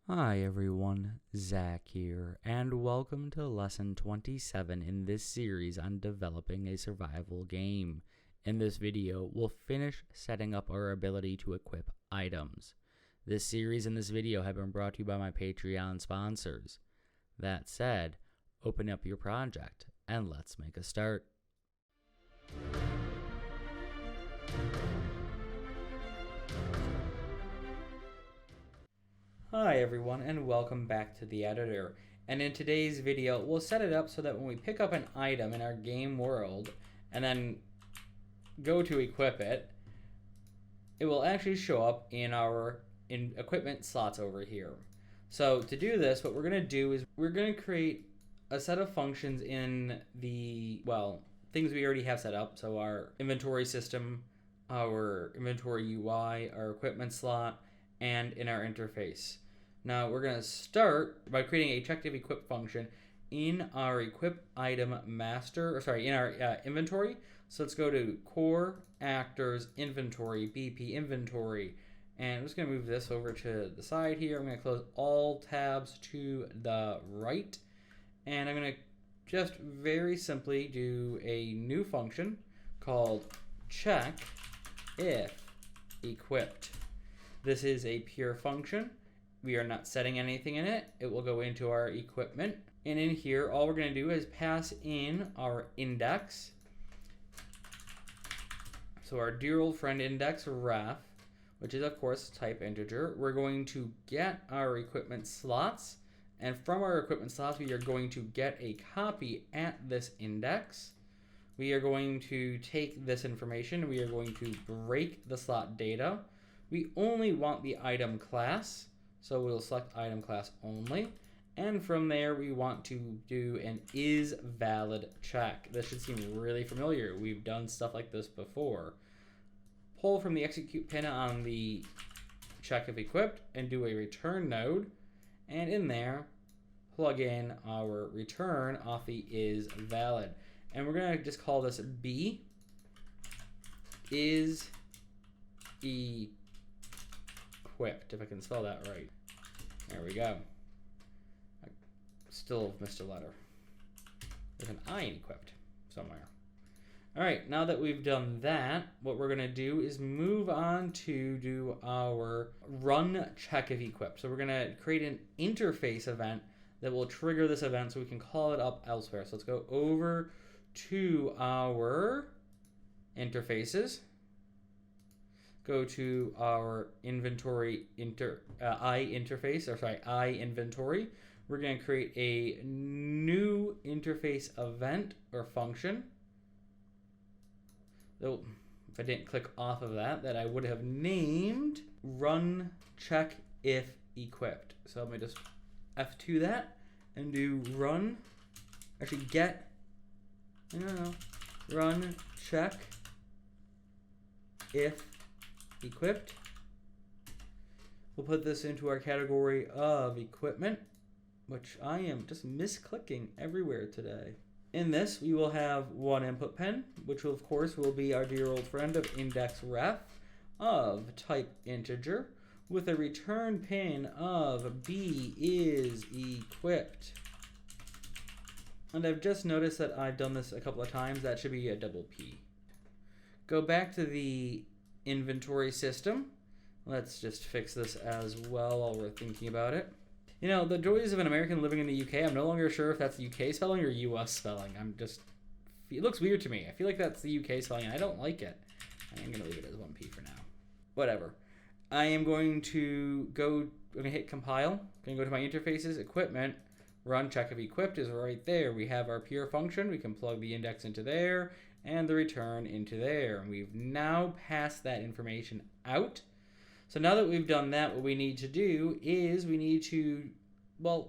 Hi everyone, Zach here, and welcome to lesson 27 in this series on developing a survival game. In this video, we'll finish setting up our ability to equip items. This series and this video have been brought to you by my Patreon sponsors. That said, open up your project and let's make a start. Hi everyone, and welcome back to the editor. And in today's video, we'll set it up so that when we pick up an item in our game world and then go to equip it, it will actually show up in our equipment slots over here. So to do this, what we're going to do is we're going to create a set of functions in the, things we already have set up. So our inventory system, our inventory UI, our equipment slot, and in our interface. Now we're going to start by creating a check-if-equip function in our EquipItemMaster, in our inventory. So let's go to Core, Actors, Inventory, BP Inventory, and I'm just going to move this over to the side here. I'm going to close all tabs to the right, and I'm going to just very simply do a new function called check-if-equipped. This is a pure function. We are not setting anything in it. It will go into our equipment. And in here, all we're going to do is pass in our index. So our dear old friend index ref, which is of course type integer. We're going to get our equipment slots. And from our equipment slots, we are going to get a copy at this index. We are going to take this information. We are going to break the slot data. We only want the item class, so we'll select item class only. And from there, we want to do an is valid check. This should seem really familiar. We've done stuff like this before. Pull from the execute pin on the check if equipped and do a return node. And in there, plug in our return off the is valid. And we're going to just call this B is equipped, if I can spell that right. There we go. I still missed a letter. There's an I in equipped somewhere. All right, now that we've done that, what we're going to do is move on to do our run check if equipped. So we're going to create an interface event that will trigger this event so we can call it up elsewhere. So let's go over to our interfaces. Go to our inventory I inventory. We're going to create a new interface event or function. So if I didn't click off of that I would have named run check if equipped. So let me just F2 that and do run, run check if equipped. We'll put this into our category of equipment, which I am just misclicking everywhere today. In this, we will have one input pin, which will, of course will be our dear old friend of index ref of type integer with a return pin of B is equipped. And I've just noticed that I've done this a couple of times. That should be a double P. Go back to the inventory system. Let's just fix this as well while we're thinking about it. You know, the joys of an American living in the UK, I'm no longer sure if that's the UK spelling or US spelling. It looks weird to me. I feel like that's the UK spelling and I don't like it. I'm going to leave it as 1P for now. Whatever. I'm going to hit compile. I'm going to go to my interfaces, equipment, run check if equipped is right there. We have our pure function. We can plug the index into there and the return into there. And we've now passed that information out. So now that we've done that, what we need to do is we need to,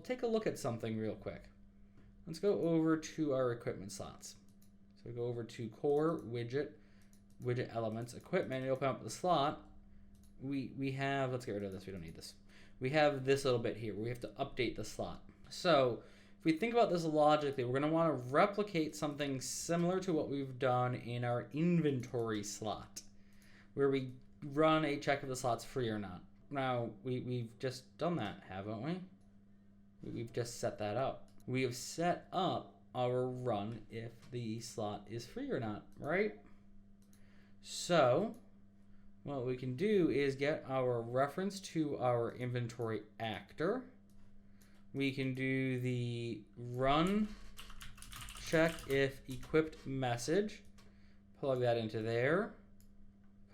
take a look at something real quick. Let's go over to our equipment slots. So we go over to core, widget elements, equipment, and open up the slot. We have, let's get rid of this, we don't need this. We have this little bit here where we have to update the slot. So if we think about this logically, we're going to want to replicate something similar to what we've done in our inventory slot, where we run a check if the slot's free or not. Now, we've just done that, haven't we? We've just set that up. We have set up our run if the slot is free or not, right? So what we can do is get our reference to our inventory actor. We can do the run check if equipped message. Plug that into there.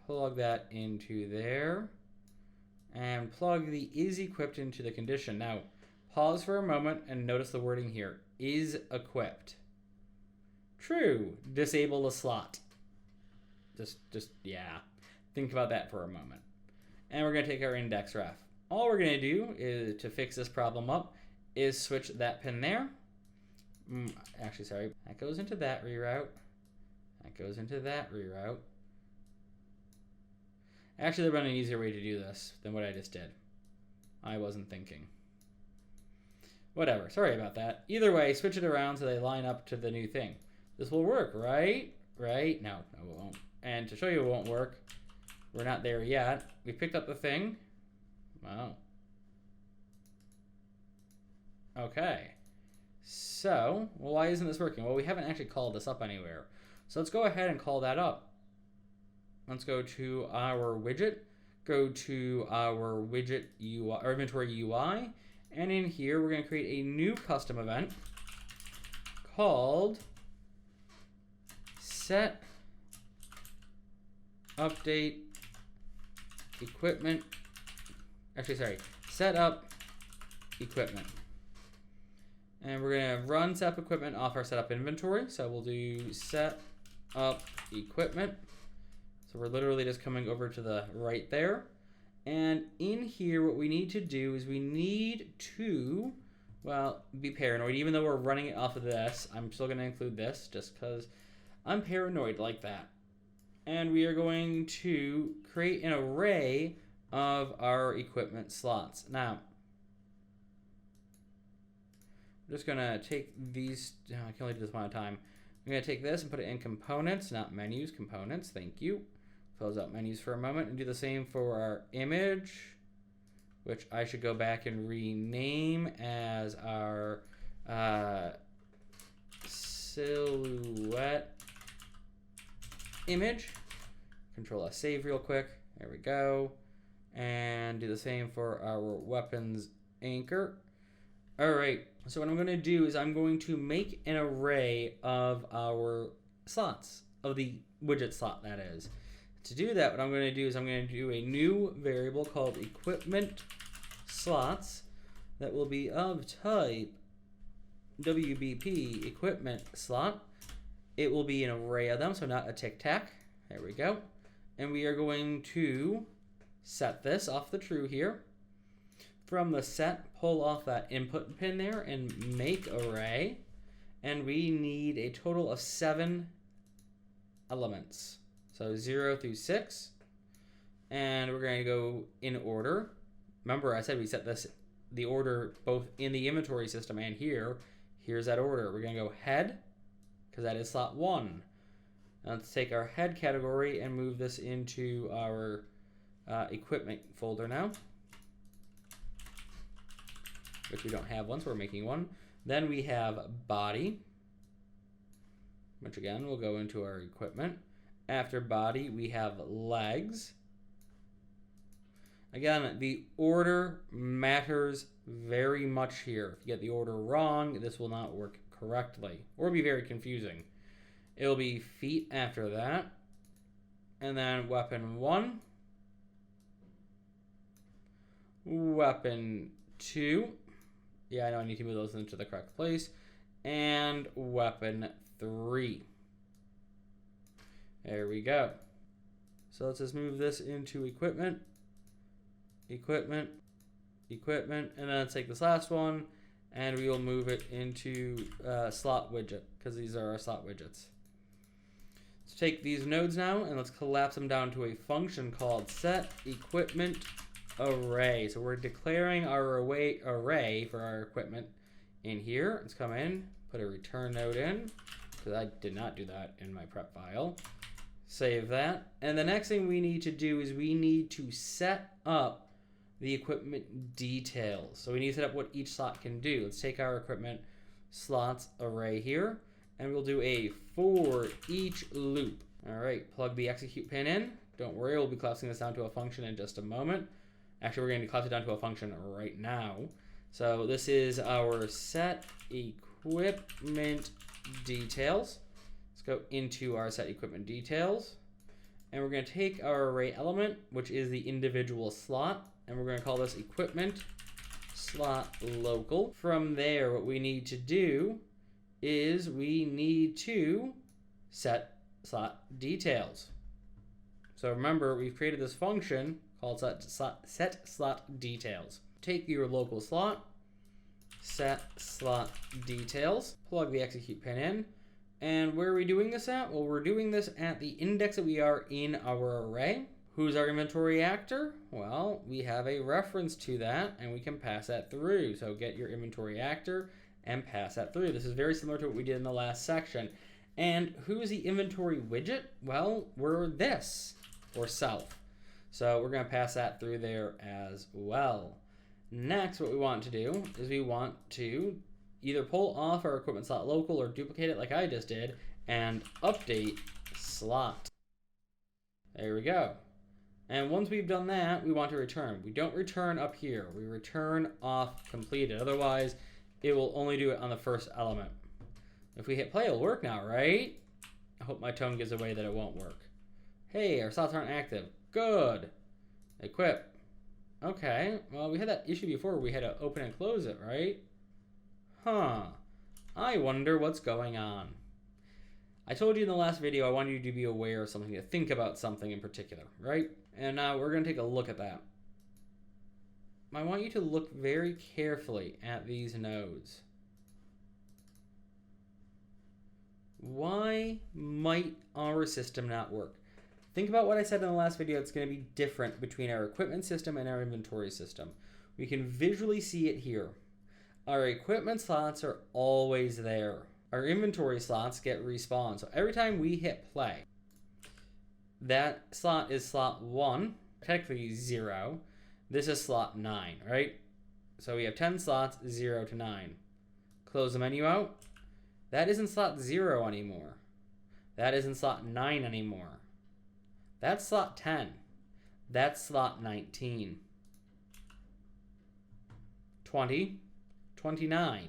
Plug that into there. And plug the is equipped into the condition. Now, pause for a moment and notice the wording here. Is equipped. True. Disable the slot. Yeah. Think about that for a moment. And we're going to take our index ref. All we're going to do is, to fix this problem up, is switch that pin there. Actually, sorry. That goes into that reroute. That goes into that reroute. Actually, there's been an easier way to do this than what I just did. I wasn't thinking. Whatever. Sorry about that. Either way, switch it around so they line up to the new thing. This will work, right? Right? No, it won't. And to show you it won't work, we're not there yet. We picked up the thing. Wow. Okay. So, well, why isn't this working? Well, we haven't actually called this up anywhere. So let's go ahead and call that up. Let's go to our widget, go to our widget UI, or inventory UI, and in here we're going to create a new custom event called set update equipment. Actually, sorry, set up equipment. And we're going to run set up equipment off our setup inventory. So we'll do set up equipment. So we're literally just coming over to the right there. And in here, what we need to do is we need to, well, be paranoid. Even though we're running it off of this, I'm still going to include this just because I'm paranoid like that. And we are going to create an array of our equipment slots. Now, I'm just going to take these. I can only do this one at a time. I'm going to take this and put it in components, not menus, components. Thank you. Close out menus for a moment and do the same for our image, which I should go back and rename as our silhouette image. Control S save real quick. There we go. And do the same for our weapons anchor. All right. So what I'm going to do is I'm going to make an array of our slots, of the widget slot, that is. To do that, what I'm going to do is I'm going to do a new variable called equipment slots that will be of type WBP equipment slot. It will be an array of them, so not a tic-tac. There we go. And we are going to set this off the true here. From the set, pull off that input pin there and make array. And we need a total of 7 elements. So 0 through 6. And we're going to go in order. Remember, I said we set this, the order both in the inventory system and here. Here's that order. We're going to go head, because that is slot 1. Now let's take our head category and move this into our equipment folder now, which we don't have one, so we're making one. Then we have body, which again will go into our equipment. After body, we have legs. Again, the order matters very much here. If you get the order wrong, this will not work correctly or be very confusing. It'll be feet after that. And then weapon 1. Weapon 2. Yeah, I know I need to move those into the correct place. And weapon 3. There we go. So let's just move this into equipment, equipment, equipment, and then let's take this last one and we will move it into slot widget, because these are our slot widgets. Let's take these nodes now and let's collapse them down to a function called set equipment array. So we're declaring our array for our equipment in here. Let's come in, put a return node in, because I did not do that in my prep file. Save that. And the next thing we need to do is we need to set up the equipment details. So we need to set up what each slot can do. Let's take our equipment slots array here, and we'll do a for each loop. All right, plug the execute pin in. Don't worry, we'll be collapsing this down to a function in just a moment. Actually, we're going to collapse it down to a function right now. So this is our set equipment details. Let's go into our set equipment details. And we're going to take our array element, which is the individual slot, and we're going to call this equipment slot local. From there, what we need to do is we need to set slot details. So remember, we've created this function called set slot details. Take your local slot, set slot details, plug the execute pin in, and where are we doing this at? Well, we're doing this at the index that we are in our array. Who's our inventory actor? Well, we have a reference to that, and we can pass that through. So get your inventory actor and pass that through. This is very similar to what we did in the last section. And who's the inventory widget? Well, we're this, or self. So we're going to pass that through there as well. Next, what we want to do is we want to either pull off our equipment slot local or duplicate it like I just did and update slot. There we go. And once we've done that, we want to return. We don't return up here. We return off completed. Otherwise, it will only do it on the first element. If we hit play, it'll work now, right? I hope my tone gives away that it won't work. Hey, our slots aren't active. Good. Equip. Okay, well, we had that issue before where we had to open and close it, right? Huh. I wonder what's going on. I told you in the last video I wanted you to be aware of something, to think about something in particular, right? And now we're going to take a look at that. I want you to look very carefully at these nodes. Why might our system not work? Think about what I said in the last video. It's going to be different between our equipment system and our inventory system. We can visually see it here. Our equipment slots are always there. Our inventory slots get respawned. So every time we hit play, that slot is slot 1, technically 0. This is slot 9, right? So we have 10 slots, 0 to 9. Close the menu out. That isn't slot 0 anymore. That isn't slot 9 anymore. That's slot 10. That's slot 19. 20. 29.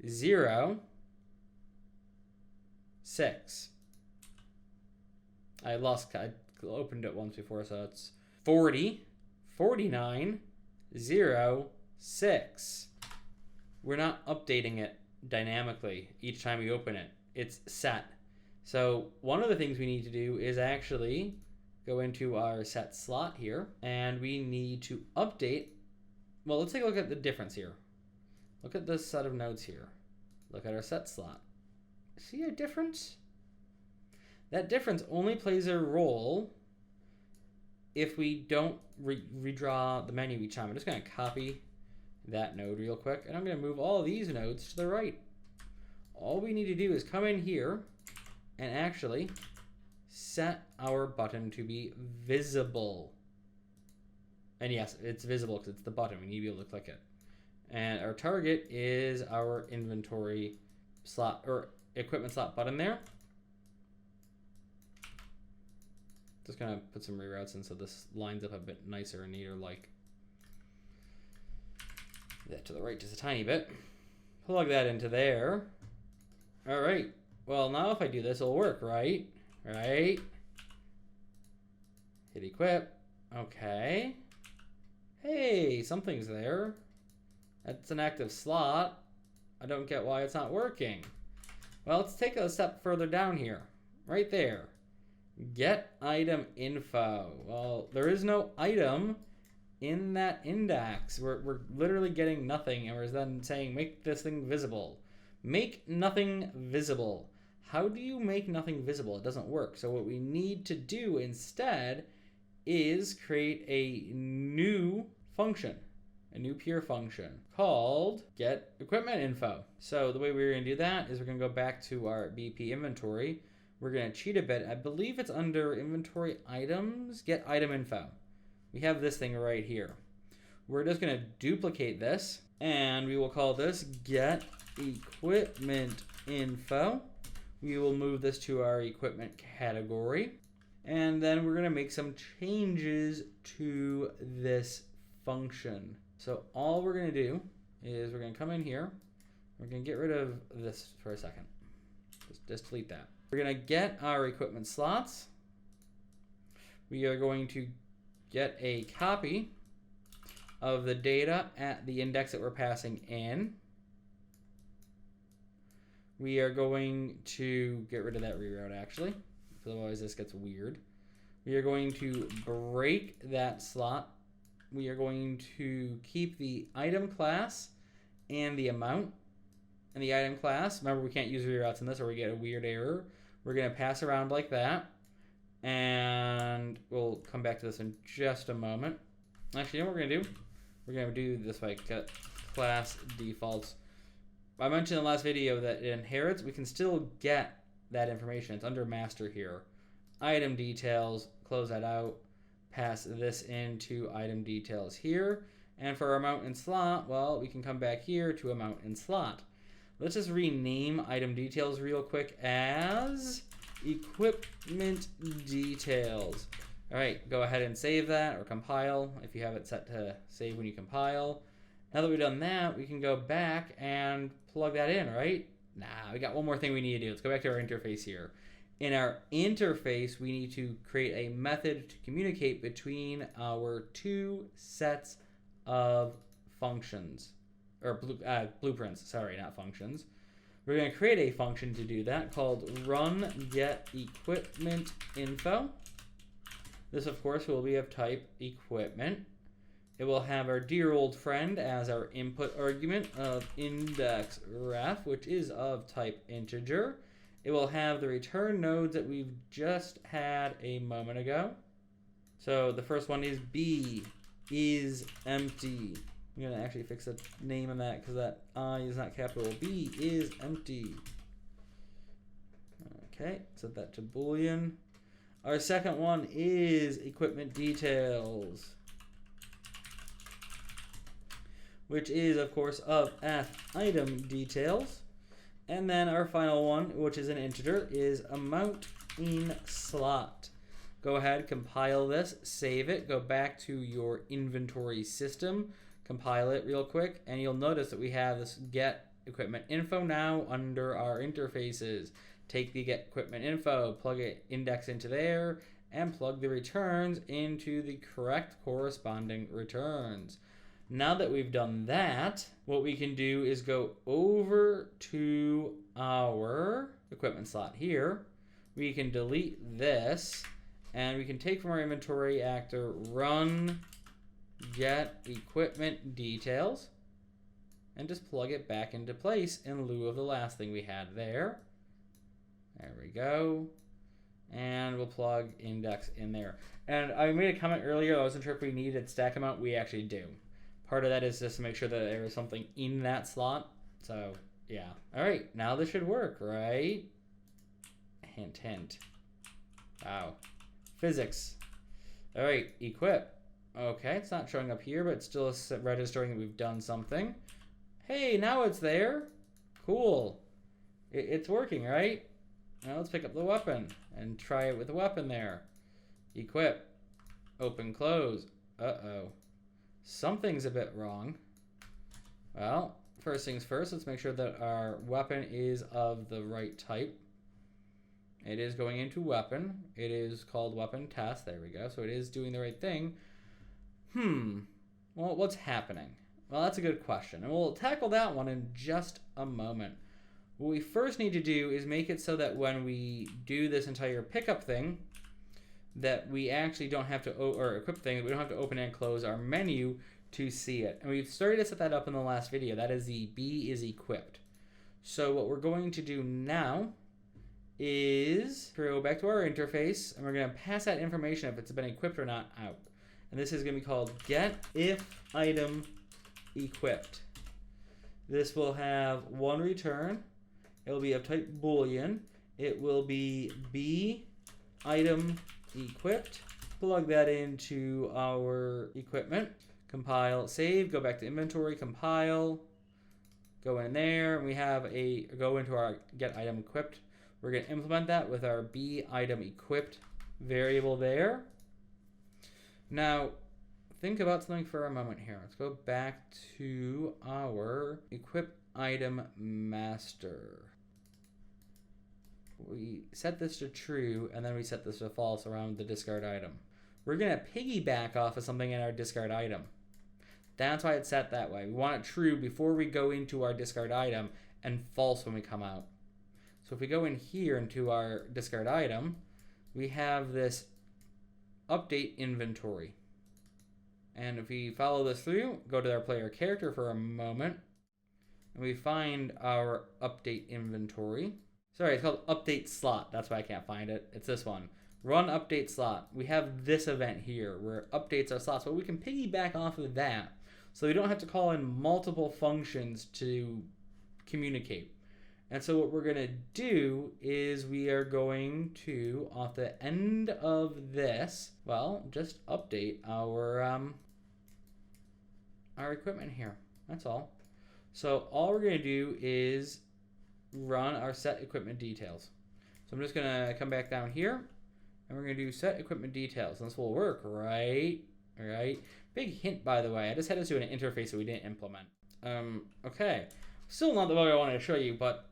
0. 6. I opened it once before, so it's 40. 49. 0. 6. We're not updating it dynamically each time we open it. It's set. So one of the things we need to do is actually go into our set slot here, and we need to update. Well, let's take a look at the difference here. Look at this set of nodes here. Look at our set slot. See a difference? That difference only plays a role if we don't redraw the menu each time. I'm just going to copy that node real quick, and I'm going to move all of these nodes to the right. All we need to do is come in here and actually set our button to be visible. And yes, it's visible because it's the button. We need to be able to click it. And our target is our inventory slot or equipment slot button there. Just gonna put some reroutes in so this lines up a bit nicer and neater, like that to the right just a tiny bit. Plug that into there. All right. Well, now if I do this, it'll work, right? Right? Hit equip. Okay. Hey, something's there. That's an active slot. I don't get why it's not working. Well, let's take a step further down here. Right there. Get item info. Well, there is no item in that index. We're literally getting nothing, and we're then saying make this thing visible. Make nothing visible. How do you make nothing visible? It doesn't work. So what we need to do instead is create a new function, a new pure function called get equipment info. So the way we're going to do that is we're going to go back to our BP inventory. We're going to cheat a bit. I believe it's under inventory items, get item info. we have this thing right here. We're just going to duplicate this, and we will call this get equipment info. We will move this to our equipment category, and then we're going to make some changes to this function. So all we're going to do is we're going to come in here. We're going to get rid of this for a second. Just delete that. We're going to get our equipment slots. We are going to get a copy of the data at the index that we're passing in. We are going to get rid of that reroute actually, because otherwise this gets weird. We are going to break that slot. We are going to keep the item class and the amount. And the item class, remember we can't use reroutes in this or we get a weird error. We're going to pass around like that. And we'll come back to this in just a moment. Actually, you know what we're going to do? We're going to do this by class defaults. I mentioned in the last video that it inherits. We can still get that information. It's under master here. Item details, close that out. Pass this into item details here. And for our amount and slot, well, we can come back here to amount and slot. Let's just rename item details real quick as equipment details. All right, go ahead and save that or compile if you have it set to save when you compile. Now that we've done that, we can go back and plug that in, right? Nah, we got one more thing we need to do. Let's go back to our interface here. In our interface, we need to create a method to communicate between our two sets of functions. Or blueprints, sorry, not functions. We're going to create a function to do that called runGetEquipmentInfo. This, of course, will be of type equipment. It will have our dear old friend as our input argument of index ref, which is of type integer. It will have the return nodes that we've just had a moment ago. So the first one is B is empty. I'm going to actually fix the name on that because that I is not capital. B is empty. Okay, set that to Boolean. Our second one is equipment details, which is, of course, of item details. And then our final one, which is an integer, is amount in slot. Go ahead, compile this, save it, go back to your inventory system, compile it real quick, and you'll notice that we have this get equipment info now under our interfaces. Take the get equipment info, plug it index into there, and plug the returns into the correct corresponding returns. Now that we've done that, what we can do is go over to our equipment slot here. We can delete this, and we can take from our inventory actor run get equipment details and just plug it back into place in lieu of the last thing we had there. There we go. And we'll plug index in there. And I made a comment earlier, I wasn't sure if we needed stack amount. We actually do. Part of that is just to make sure that there is something in that slot. So, yeah. All right, now this should work, right? Hint, hint. Wow. Physics. All right, equip. Okay, it's not showing up here, but it's still registering that we've done something. Hey, now it's there. Cool. It's working, right? Now let's pick up the weapon and try it with the weapon there. Equip. Open, close. Uh-oh. Something's a bit wrong. Well, first things first, let's make sure that our weapon is of the right type. It is going into weapon. It is called weapon test. There we go. So it is doing the right thing. Well, what's happening? Well, that's a good question. And we'll tackle that one in just a moment. What we first need to do is make it so that when we do this entire pickup thing, that we actually don't have to, or equip thing, that we don't have to open and close our menu to see it. And we've started to set that up in the last video. That is the B is equipped. So what we're going to do now is go back to our interface, and we're going to pass that information if it's been equipped or not out. And this is going to be called get if item equipped. This will have one return. It will be of type Boolean. It will be B item equipped plug that into our equipment. Compile, save, go back to inventory, compile, go in there, and we have go into our get item equipped. We're going to implement that with our be item equipped variable there. Now, think about something for a moment here. Let's go back to our EquipItemMaster. We set this to true, and then we set this to false around the discard item. We're going to piggyback off of something in our discard item. That's why it's set that way. We want it true before we go into our discard item and false when we come out. So if we go in here into our discard item, we have this update inventory. And if we follow this through, go to our player character for a moment, and we find our update inventory. Sorry, it's called update slot. That's why I can't find it. It's this one. Run update slot. We have this event here where updates our slots, but we can piggyback off of that. So we don't have to call in multiple functions to communicate. And so what we're going to do is we are going to, off the end of this, well, just update our equipment here. That's all. So all we're going to do is run our set equipment details. So I'm just going to come back down here, and we're going to do set equipment details. And this will work, right? All right. Big hint, by the way. I just had to do an interface that we didn't implement. Okay. Still not the bug I wanted to show you, but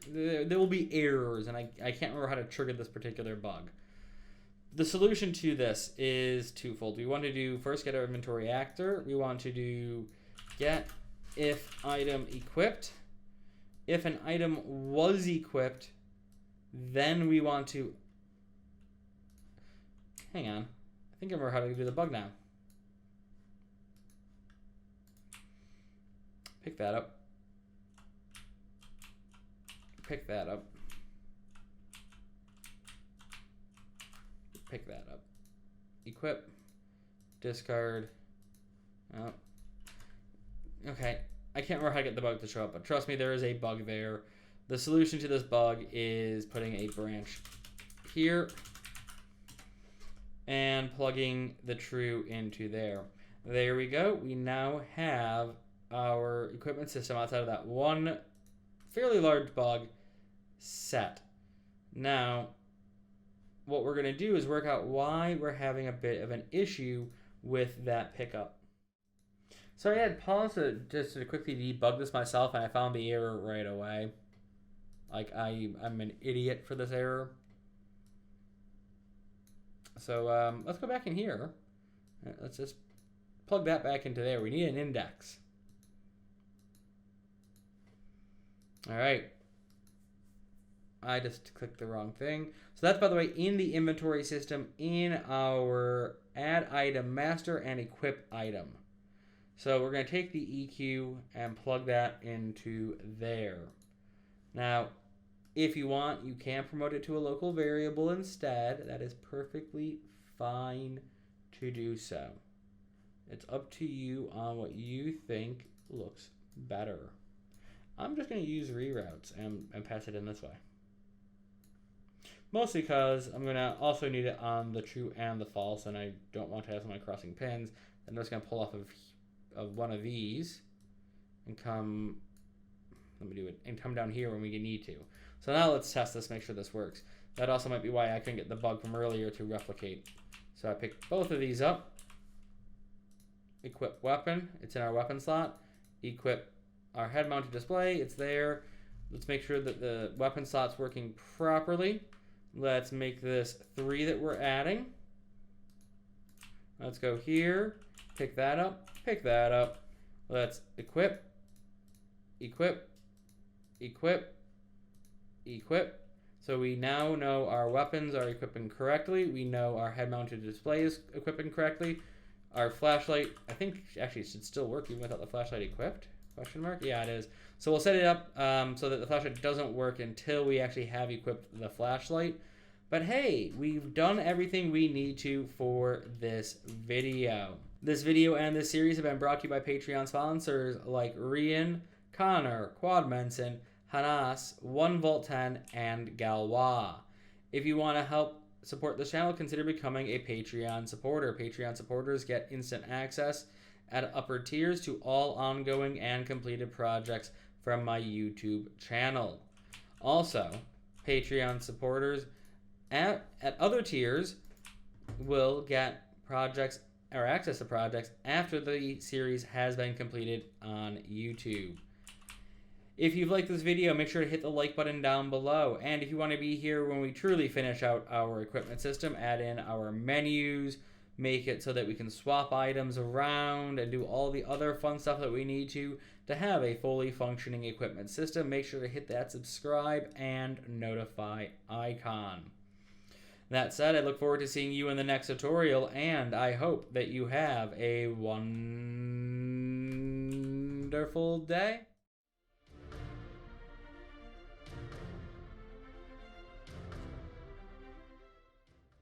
there will be errors, and I can't remember how to trigger this particular bug. The solution to this is twofold. We want to do first get our inventory actor. We want to do get if item equipped. If an item was equipped, then we want to... Hang on. I think I remember how to do the bug now. Pick that up. Pick that up. Pick that up. Equip. Discard. Oh. Okay. I can't remember how to get the bug to show up, but trust me, there is a bug there. The solution to this bug is putting a branch here and plugging the true into there. There we go. We now have our equipment system outside of that one fairly large bug set. Now, what we're going to do is work out why we're having a bit of an issue with that pickup. So I had paused just to quickly debug this myself, and I found the error right away. Like, I'm an idiot for this error. So let's go back in here. Let's just plug that back into there. We need an index. All right. I just clicked the wrong thing. So that's, by the way, in the inventory system in our add item master and equip item. So we're going to take the EQ and plug that into there. Now, if you want, you can promote it to a local variable instead. That is perfectly fine to do so. It's up to you on what you think looks better. I'm just going to use reroutes and pass it in this way. Mostly because I'm going to also need it on the true and the false, and I don't want to have someone crossing pins. I'm just going to pull off of one of these and come, let me do it, and come down here when we need to. So now let's test this, make sure this works. That also might be why I couldn't get the bug from earlier to replicate. So I pick both of these up. Equip weapon, it's in our weapon slot. Equip our head mounted display, it's there. Let's make sure that the weapon slot's working properly. Let's make this 3 that we're adding. Let's go here, pick that up, pick that up. Let's equip, equip, equip, equip. So we now know our weapons are equipping correctly. We know our head-mounted display is equipping correctly. Our flashlight, I think, actually should still work even without the flashlight equipped. Question mark? Yeah, it is. So we'll set it up so that the flashlight doesn't work until we actually have equipped the flashlight. But hey, we've done everything we need to for this video. This video and this series have been brought to you by Patreon sponsors like Rian, Connor, Quadmenson, Hanas, 1Volt10, and Galois. If you want to help support this channel, consider becoming a Patreon supporter. Patreon supporters get instant access at upper tiers to all ongoing and completed projects from my YouTube channel. Also, Patreon supporters at other tiers will get projects or access to projects after the series has been completed on YouTube. If you've liked this video, make sure to hit the like button down below. And if you want to be here when we truly finish out our equipment system, add in our menus, make it so that we can swap items around and do all the other fun stuff that we need to have a fully functioning equipment system, make sure to hit that subscribe and notify icon. That said, I look forward to seeing you in the next tutorial, and I hope that you have a wonderful day.